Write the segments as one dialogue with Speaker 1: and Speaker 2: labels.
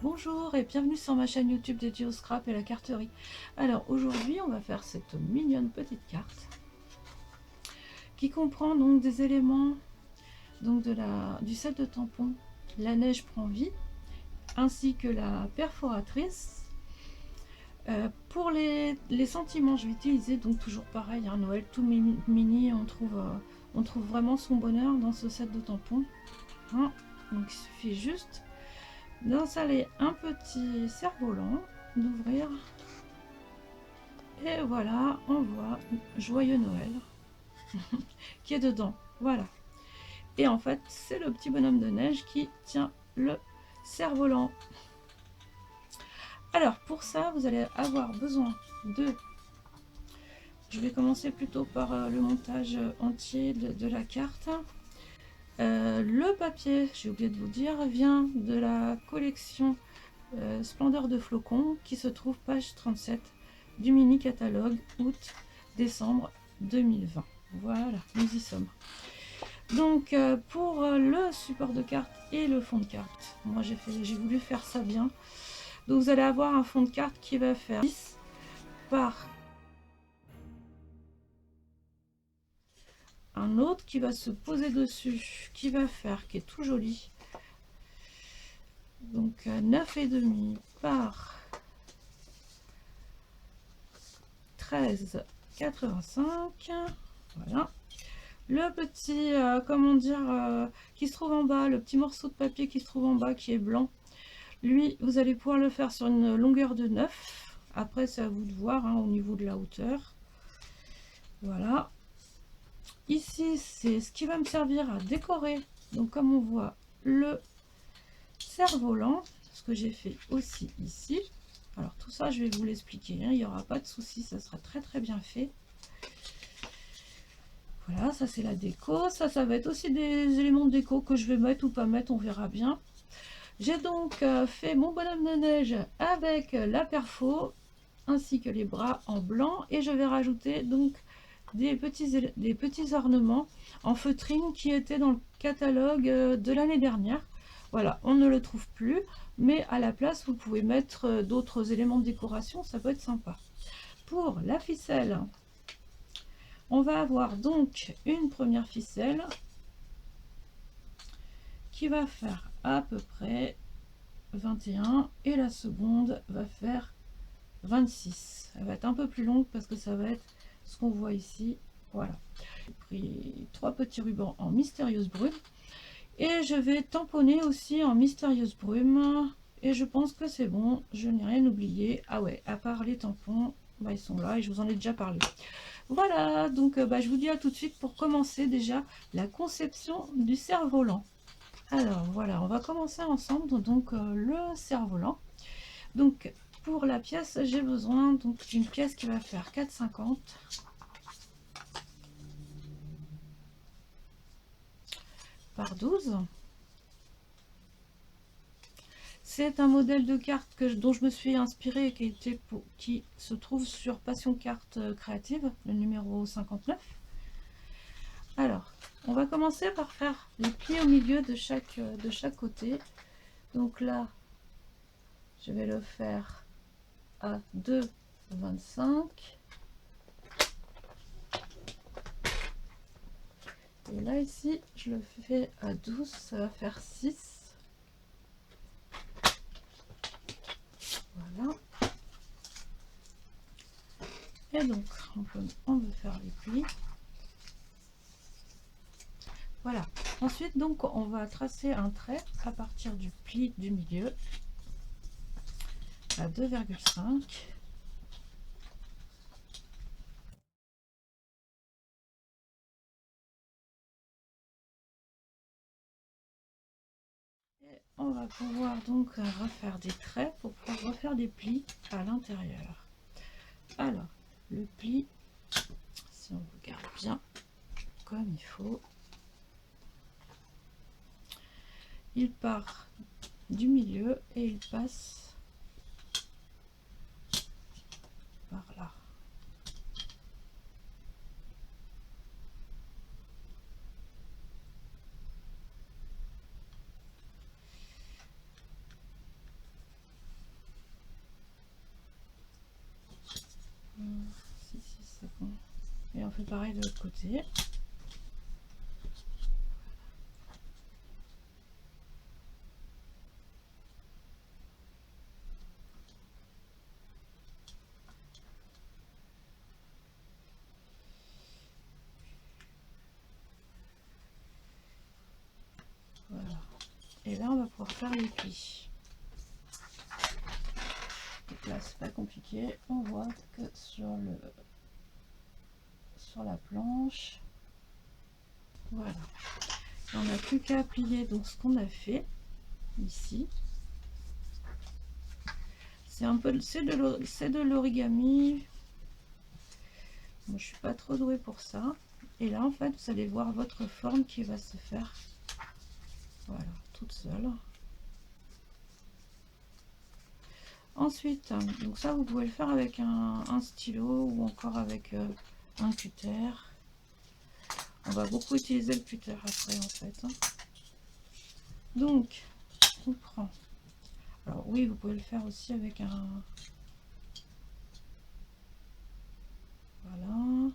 Speaker 1: Bonjour et bienvenue sur ma chaîne YouTube dédiée au scrap et la carterie. Alors aujourd'hui on va faire cette mignonne petite carte qui comprend donc des éléments donc du set de tampons La neige prend vie ainsi que la perforatrice. Pour les sentiments, je vais utiliser donc toujours pareil, un Noël tout mini, on trouve vraiment son bonheur dans ce set de tampons. Hein, donc il suffit juste d'installer un petit cerf-volant, d'ouvrir, et voilà, on voit Joyeux Noël qui est dedans. Voilà. Et en fait, c'est le petit bonhomme de neige qui tient le cerf-volant. Alors, pour ça, vous allez avoir besoin de... Je vais commencer plutôt par le montage entier de la carte. Le papier, j'ai oublié de vous dire, vient de la collection Splendeur de flocons qui se trouve page 37 du mini catalogue août-décembre 2020. Voilà, nous y sommes. Donc pour le support de carte et le fond de carte, moi j'ai voulu faire ça bien. Donc vous allez avoir un fond de carte qui va faire 10 par un autre qui va se poser dessus, qui est tout joli. Donc 9,5 par 13,85. Voilà. Le petit, comment dire, qui se trouve en bas, le petit morceau de papier qui se trouve en bas, qui est blanc, lui, vous allez pouvoir le faire sur une longueur de 9. Après, c'est à vous de voir hein, au niveau de la hauteur. Voilà. Ici, c'est ce qui va me servir à décorer. Donc, comme on voit, le cerf-volant, ce que j'ai fait aussi ici. Alors, tout ça, je vais vous l'expliquer. Hein, il n'y aura pas de souci, ça sera très très bien fait. Voilà, ça c'est la déco. Ça va être aussi des éléments de déco que je vais mettre ou pas mettre, on verra bien. J'ai donc fait mon bonhomme de neige avec la perfo ainsi que les bras en blanc et je vais rajouter donc des petits ornements en feutrine qui étaient dans le catalogue de l'année dernière. Voilà, on ne le trouve plus, mais à la place vous pouvez mettre d'autres éléments de décoration, ça peut être sympa. Pour la ficelle, on va avoir donc une première ficelle qui va faire à peu près 21 et la seconde va faire 26. Elle va être un peu plus longue parce que ça va être ce qu'on voit ici. Voilà. J'ai pris 3 petits rubans en mystérieuse brume et je vais tamponner aussi en mystérieuse brume et je pense que c'est bon, je n'ai rien oublié. Ah ouais, à part les tampons, bah, ils sont là et je vous en ai déjà parlé. Voilà, donc je vous dis à tout de suite pour commencer déjà la conception du cerf-volant. Alors voilà, on va commencer ensemble donc le cerf-volant. Donc pour la pièce, j'ai besoin donc d'une pièce qui va faire 4,50 par 12. C'est un modèle de carte dont je me suis inspirée et qui se trouve sur Passion Carte Créative, le numéro 59. Alors, on va commencer par faire les plis au milieu de chaque côté. Donc là, je vais le faire à 2,25. Et là, ici, je le fais à 12, ça va faire 6. Voilà. Et donc, on peut faire les plis. Voilà. Ensuite, donc, on va tracer un trait à partir du pli du milieu à 2,5. Et on va pouvoir donc refaire des traits pour pouvoir refaire des plis à l'intérieur. Alors, le pli, si on regarde bien comme il faut, il part du milieu et il passe par là. fais pareil de l'autre côté. Voilà. Et là, on va pouvoir faire les plis. Donc là, c'est pas compliqué. On voit que sur la planche, voilà. On n'a plus qu'à plier donc ce qu'on a fait ici. C'est un peu, c'est de l'origami. Moi, je suis pas trop douée pour ça. Et là, en fait, vous allez voir votre forme qui va se faire, voilà, toute seule. Ensuite, donc ça, vous pouvez le faire avec un stylo ou encore avec un cutter. On va beaucoup utiliser le cutter après, en fait. Donc, on prend. Alors oui, vous pouvez le faire aussi avec un. Voilà.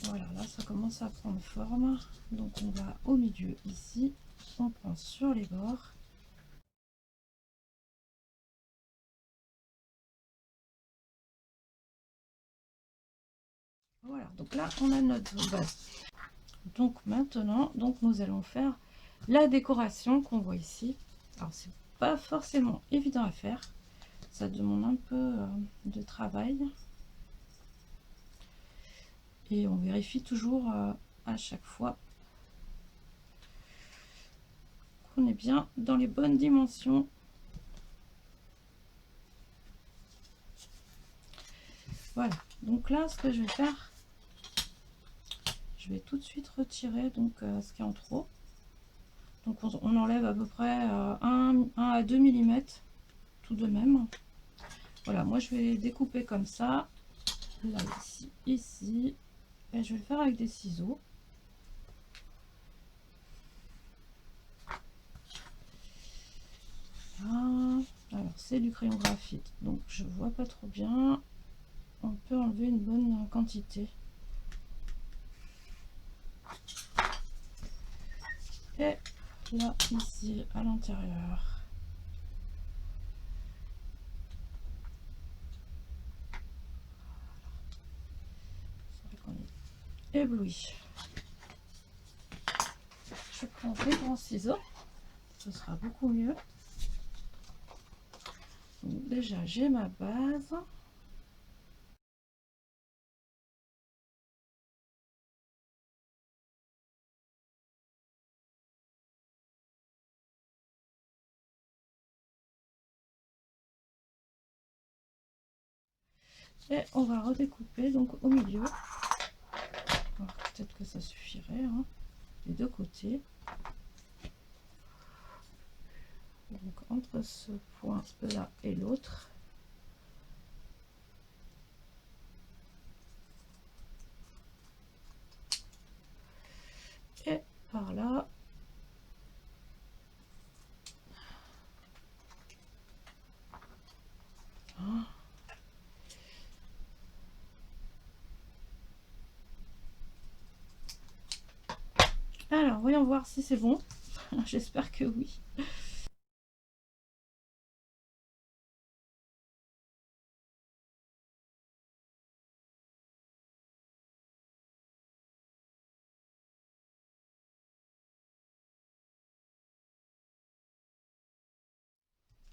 Speaker 1: Voilà, là ça commence à prendre forme. Donc on va au milieu ici, on prend sur les bords. Voilà, donc là on a notre base. Donc maintenant, nous allons faire la décoration qu'on voit ici. Alors c'est pas forcément évident à faire, ça demande un peu de travail. Et on vérifie toujours à chaque fois qu'on est bien dans les bonnes dimensions. Voilà, donc là ce que je vais faire, je vais tout de suite retirer donc ce qui est en trop. Donc on enlève à peu près 1 à 2 mm tout de même. Voilà, moi je vais découper comme ça, là ici, ici, et je vais le faire avec des ciseaux. Voilà. Alors c'est du crayon graphite, donc je vois pas trop bien. On peut enlever une bonne quantité. Et là ici à l'intérieur. Ébloui. Je prends des grands ciseaux, ce sera beaucoup mieux. Donc déjà j'ai ma base. Et on va redécouper donc au milieu. Peut-être que ça suffirait, hein, des deux côtés. Donc entre ce point là et l'autre. Et par là. Alors voyons voir si c'est bon. J'espère que oui.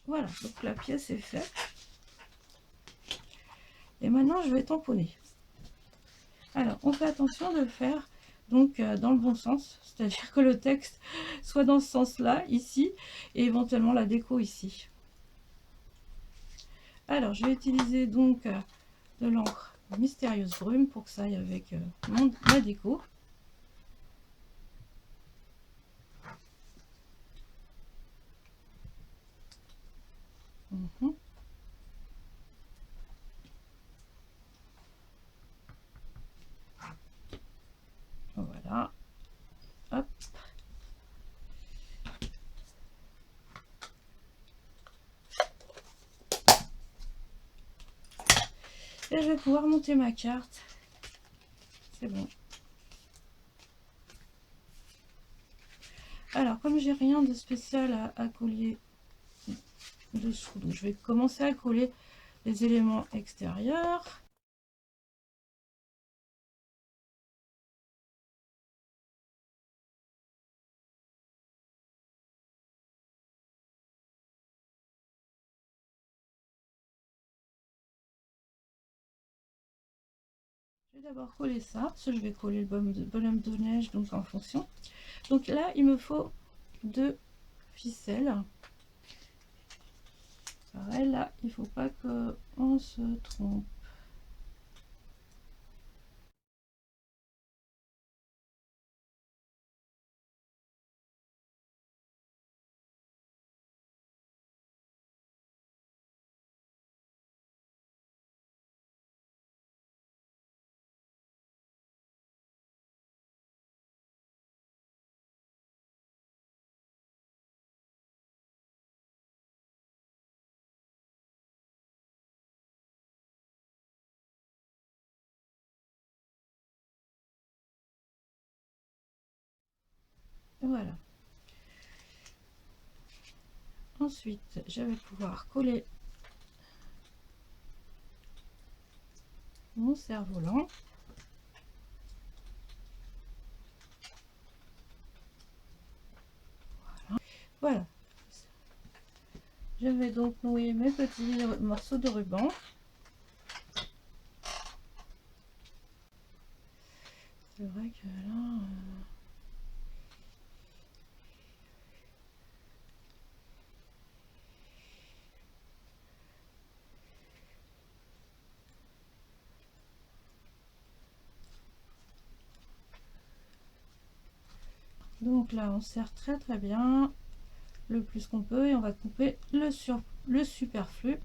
Speaker 1: Voilà, donc la pièce est faite. Et maintenant je vais tamponner. Alors on fait attention de le faire donc dans le bon sens, c'est-à-dire que le texte soit dans ce sens-là, ici, et éventuellement la déco ici. Alors je vais utiliser donc de l'encre Mystérieuse Brume pour que ça aille avec ma déco. Et je vais pouvoir monter ma carte. C'est bon. Alors, comme j'ai rien de spécial à coller dessous, donc je vais commencer à coller les éléments extérieurs. Je vais d'abord coller ça, parce que je vais coller le bonhomme de neige donc en fonction. Donc là, il me faut 2 ficelles. Pareil, là, il faut pas qu'on se trompe. Voilà. Ensuite, je vais pouvoir coller mon cerf-volant. Voilà. Je vais donc nouer mes petits morceaux de ruban. C'est vrai que là... Donc là, on serre très très bien le plus qu'on peut et on va couper le superflu.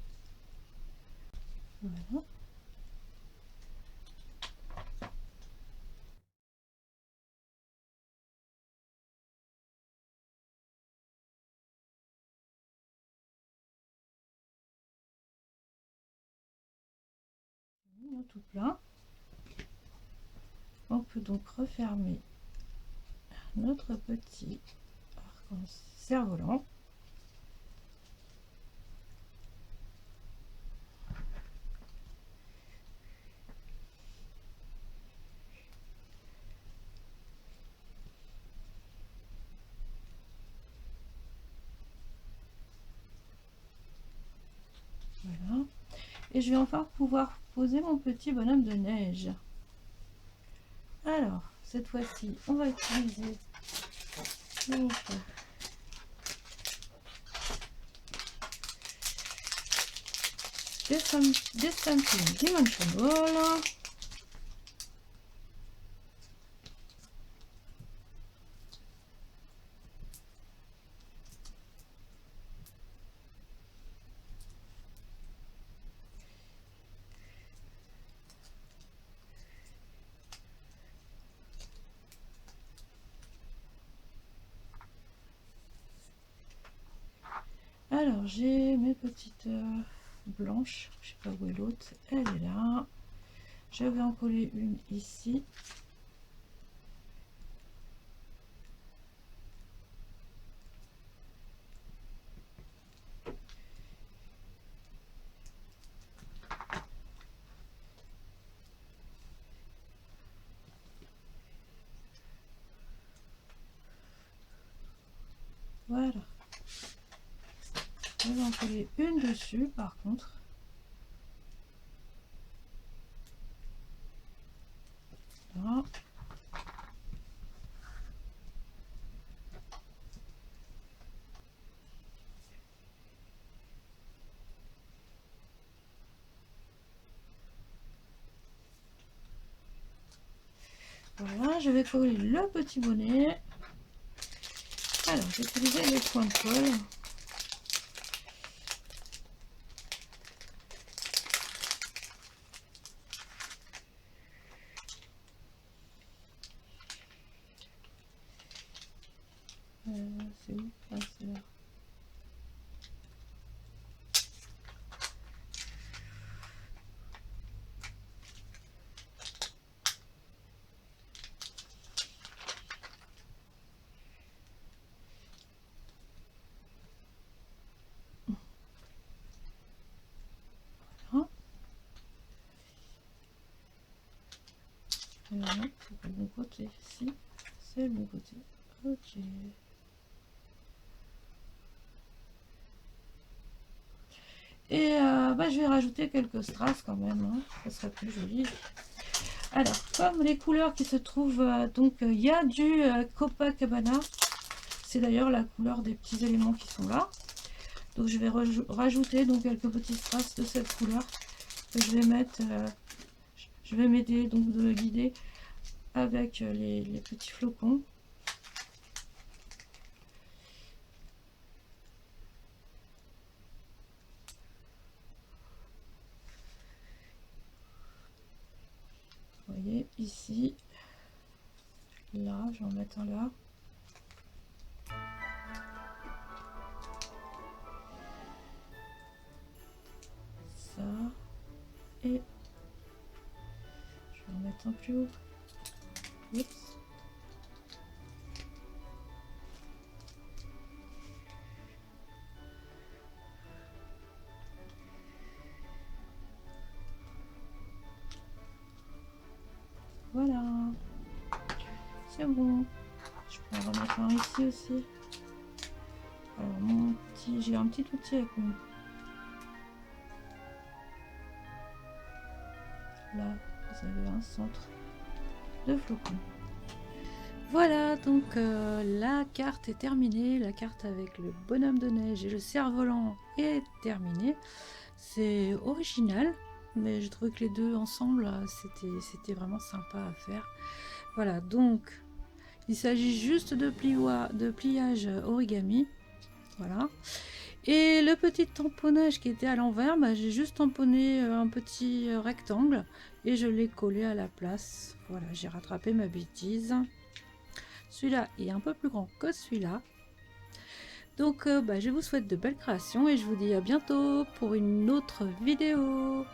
Speaker 1: Voilà. Tout plein. On peut donc refermer notre petit cerf-volant. Voilà. Et je vais enfin pouvoir poser mon petit bonhomme de neige. Alors, cette fois-ci, on va utiliser des stampings Dimensional. Alors, j'ai mes petites blanches, je sais pas où est l'autre, elle est là. Je vais en coller une ici. Voilà. Je vais en coller une dessus par contre. Là. Voilà, je vais coller le petit bonnet. Alors, j'ai utilisé les points de colle. C'est où? Ah, c'est là. Non, c'est pas le bon côté. Si, c'est le bon côté. Ok. Et bah, je vais rajouter quelques strass quand même, hein. Ça serait plus joli. Alors, comme les couleurs qui se trouvent, donc il y a du Copacabana. C'est d'ailleurs la couleur des petits éléments qui sont là. Donc je vais rajouter donc quelques petits strass de cette couleur que je vais mettre. Je vais m'aider donc de me guider avec les petits flocons. Vous voyez ici, là, je vais en mettre un là. Ça. Et je vais en mettre un plus haut. Oups. Voilà. C'est bon. Je peux en remettre un ici aussi. Alors mon petit, j'ai un petit outil avec moi. Là, vous avez un centre de flocons. Voilà, donc la carte est terminée. La carte avec le bonhomme de neige et le cerf-volant est terminée. C'est original, mais je trouvais que les deux ensemble, c'était vraiment sympa à faire. Voilà, donc il s'agit juste de pliage origami. Voilà. Et le petit tamponnage qui était à l'envers, bah, j'ai juste tamponné un petit rectangle et je l'ai collé à la place. Voilà, j'ai rattrapé ma bêtise. Celui-là est un peu plus grand que celui-là. Donc bah, je vous souhaite de belles créations et je vous dis à bientôt pour une autre vidéo.